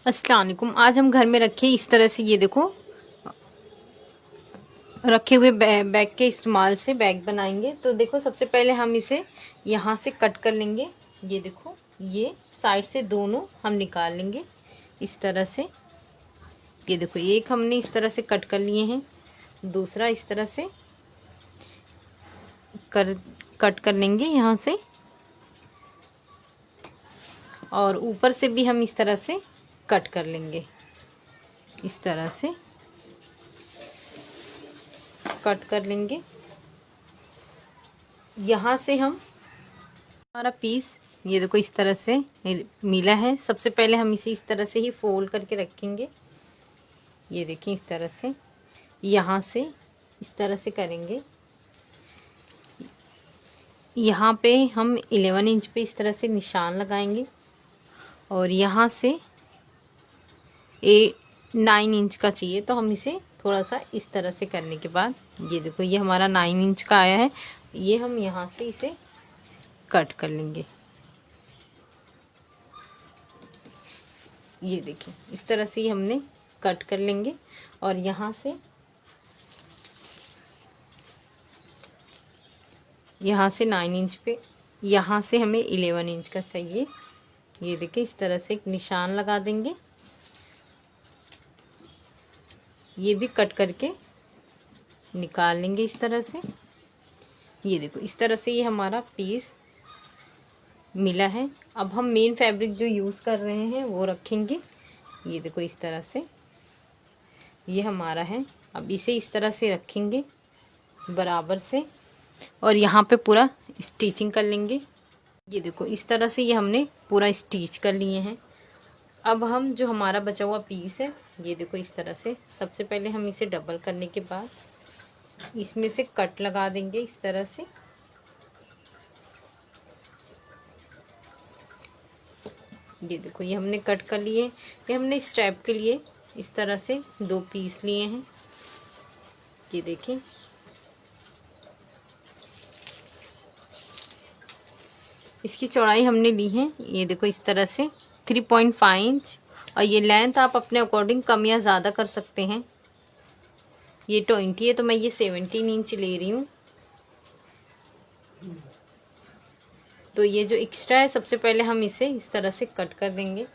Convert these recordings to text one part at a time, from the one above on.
अस्सलाम वालेकुम। आज हम घर में रखे इस तरह से, ये देखो, रखे हुए बैग के इस्तेमाल से बैग बनाएंगे। तो देखो, सबसे पहले हम इसे यहाँ से कट कर लेंगे। ये देखो, ये साइड से दोनों हम निकाल लेंगे इस तरह से। ये देखो, एक हमने इस तरह से कट कर लिए हैं, दूसरा इस तरह से कट कर लेंगे यहाँ से, और ऊपर से भी हम इस तरह से कट कर लेंगे। इस तरह से कट कर लेंगे। यहाँ से हम हमारा पीस, ये देखो, इस तरह से मिला है। सबसे पहले हम इसे इस तरह से ही फोल्ड करके रखेंगे। ये देखिए, इस तरह से यहाँ से इस तरह से करेंगे। यहाँ पे हम 11 इंच पे इस तरह से निशान लगाएंगे, और यहाँ से 9 इंच का चाहिए, तो हम इसे थोड़ा सा इस तरह से करने के बाद, ये देखो, ये हमारा 9 इंच का आया है। ये हम यहाँ से इसे कट कर लेंगे। ये देखिए, इस तरह से ही हमने कट कर लेंगे। और यहाँ से 9 इंच पे, यहाँ से हमें 11 इंच का चाहिए। ये देखिए, इस तरह से एक निशान लगा देंगे। ये भी कट करके निकाल लेंगे इस तरह से। ये देखो, इस तरह से ये हमारा पीस मिला है। अब हम मेन फैब्रिक जो यूज़ कर रहे हैं वो रखेंगे। ये देखो, इस तरह से ये हमारा है। अब इसे इस तरह से रखेंगे बराबर से, और यहाँ पे पूरा स्टिचिंग कर लेंगे। ये देखो, इस तरह से ये हमने पूरा स्टिच कर लिए हैं। अब हम जो हमारा बचा हुआ पीस है, ये देखो, इस तरह से सबसे पहले हम इसे डबल करने के बाद इसमें से कट लगा देंगे इस तरह से। ये देखो, ये हमने कट कर लिए। ये हमने स्ट्रैप के लिए इस तरह से 2 पीस लिए हैं। ये देखिए, इसकी चौड़ाई हमने ली है, ये देखो, इस तरह से 3.5 इंच। और ये लेंथ आप अपने अकॉर्डिंग कम या ज़्यादा कर सकते हैं। ये 20 है, तो मैं ये 17 इंच ले रही हूँ। तो ये जो एक्स्ट्रा है, सबसे पहले हम इसे इस तरह से कट कर देंगे।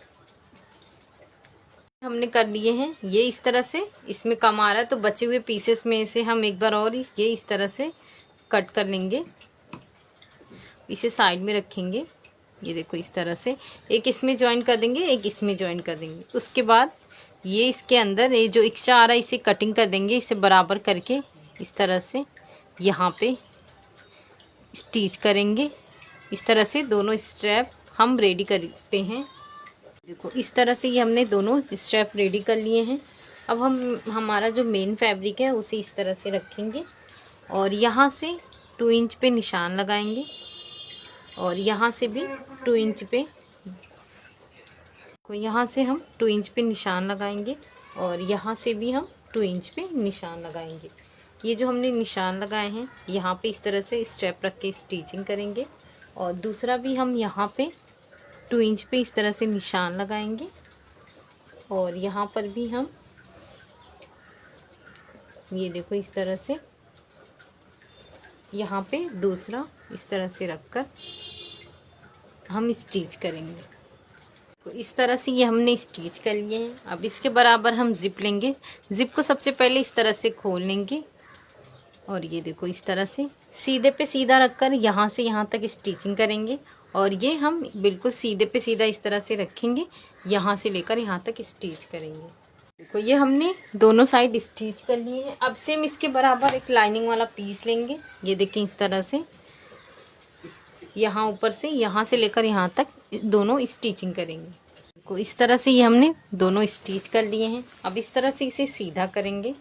हमने कर लिए हैं ये इस तरह से। इसमें कम आ रहा है, तो बचे हुए पीसेस में से हम एक बार और ये इस तरह से कट कर लेंगे। इसे साइड में रखेंगे। ये देखो, इस तरह से एक इसमें ज्वाइन कर देंगे, एक इसमें ज्वाइन कर देंगे। उसके बाद ये इसके अंदर ये जो एक्स्ट्रा आ रहा है, इसे कटिंग कर देंगे। इसे बराबर करके इस तरह से यहाँ पे स्टिच करेंगे। इस तरह से दोनों स्ट्रैप हम रेडी करते हैं। देखो, इस तरह से ये हमने दोनों स्ट्रैप रेडी कर लिए हैं। अब हम हमारा जो मेन फैब्रिक है उसे इस तरह से रखेंगे, और यहाँ से 2 इंच पे निशान लगाएंगे, और यहाँ से भी 2 इंच पे, यहाँ से हम 2 इंच पे निशान लगाएंगे, और यहाँ से भी हम 2 इंच पे निशान लगाएंगे। ये जो हमने निशान लगाए हैं, यहाँ पे इस तरह से स्ट्रैप रख के स्टिचिंग करेंगे, और दूसरा भी हम यहाँ पे 2 इंच पे इस तरह से निशान लगाएंगे, और यहाँ पर भी हम, ये देखो, इस तरह से यहाँ पे दूसरा इस तरह से रखकर हम स्टिच करेंगे। तो इस तरह से ये हमने स्टिच कर लिए हैं। अब इसके बराबर हम जिप लेंगे। जिप को सबसे पहले इस तरह से खोल लेंगे, और ये देखो, इस तरह से सीधे पे सीधा रखकर यहाँ से यहाँ तक स्टिचिंग करेंगे, और ये हम बिल्कुल सीधे पे सीधा इस तरह से रखेंगे, यहाँ से लेकर यहाँ तक स्टिच करेंगे। देखो, ये हमने दोनों साइड स्टिच कर लिए हैं। अब सेम इसके बराबर एक लाइनिंग वाला पीस लेंगे। ये देखें, इस तरह से यहाँ ऊपर से यहाँ से लेकर यहाँ तक दोनों स्टिचिंग करेंगे। देखो, इस तरह से ये हमने दोनों स्टिच कर लिए हैं। अब इस तरह से इसे सीधा करेंगे।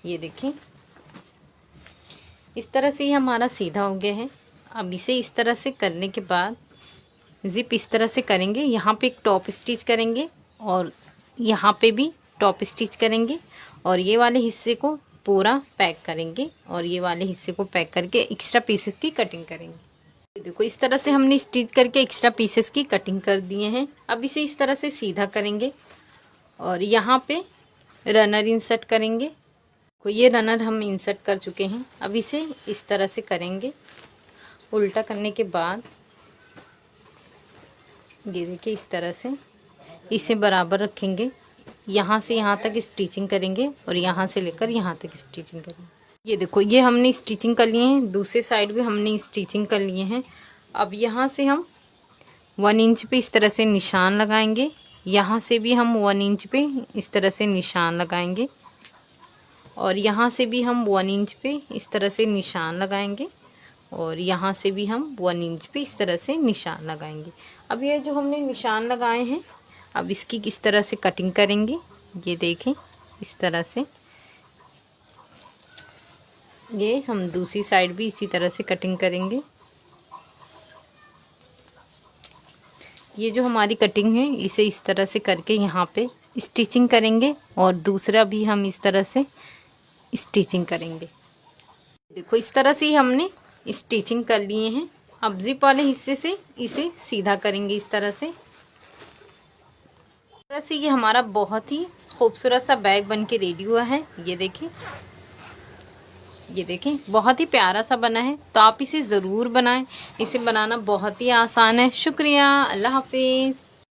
ये देखें, इस तरह से ये हमारा सीधा हो गया है। अब इसे इस तरह से करने के बाद जिप इस तरह से करेंगे। यहाँ पे एक टॉप स्टिच करेंगे, और यहाँ पे भी टॉप स्टिच करेंगे, और ये वाले हिस्से को पूरा पैक करेंगे, और ये वाले हिस्से को पैक करके एक्स्ट्रा पीसेस की कटिंग करेंगे। देखो, इस तरह से हमने स्टिच करके एक्स्ट्रा पीसेस की कटिंग कर दिए हैं। अब इसे इस तरह से सीधा करेंगे, और यहाँ पे रनर इंसर्ट करेंगे। तो ये रनर हम इंसर्ट कर चुके हैं। अब इसे इस तरह से करेंगे। उल्टा करने के बाद ये देखिए इस तरह से इसे बराबर रखेंगे। यहाँ से यहाँ तक स्टिचिंग करेंगे और यहाँ से लेकर यहाँ तक स्टिचिंग करेंगे। ये देखो ये हमने स्टिचिंग कर लिए हैं। दूसरे साइड भी हमने स्टिचिंग कर लिए हैं। अब यहाँ से हम 1 इंच पे इस तरह से निशान लगाएंगे। यहाँ से भी हम 1 इंच पे इस तरह से निशान लगाएंगे और यहाँ से भी हम 1 इंच पे इस तरह से निशान लगाएंगे और यहाँ से भी हम 1 इंच पे इस तरह से निशान लगाएंगे। अब ये जो हमने निशान लगाए हैं, अब इसकी किस तरह से कटिंग करेंगे। ये देखें इस तरह से। ये हम दूसरी साइड भी इसी तरह से कटिंग करेंगे। ये जो हमारी कटिंग है इसे इस तरह से करके यहाँ पे स्टिचिंग करेंगे और दूसरा भी हम इस तरह से स्टिचिंग करेंगे। देखो इस तरह से हमने स्टिचिंग कर लिए हैं। अब जिप वाले हिस्से से इसे सीधा करेंगे इस तरह से। ये हमारा बहुत ही खूबसूरत सा बैग बन के रेडी हुआ है। ये देखें बहुत ही प्यारा सा बना है। तो आप इसे ज़रूर बनाएं। इसे बनाना बहुत ही आसान है। शुक्रिया, अल्लाह हाफिज़।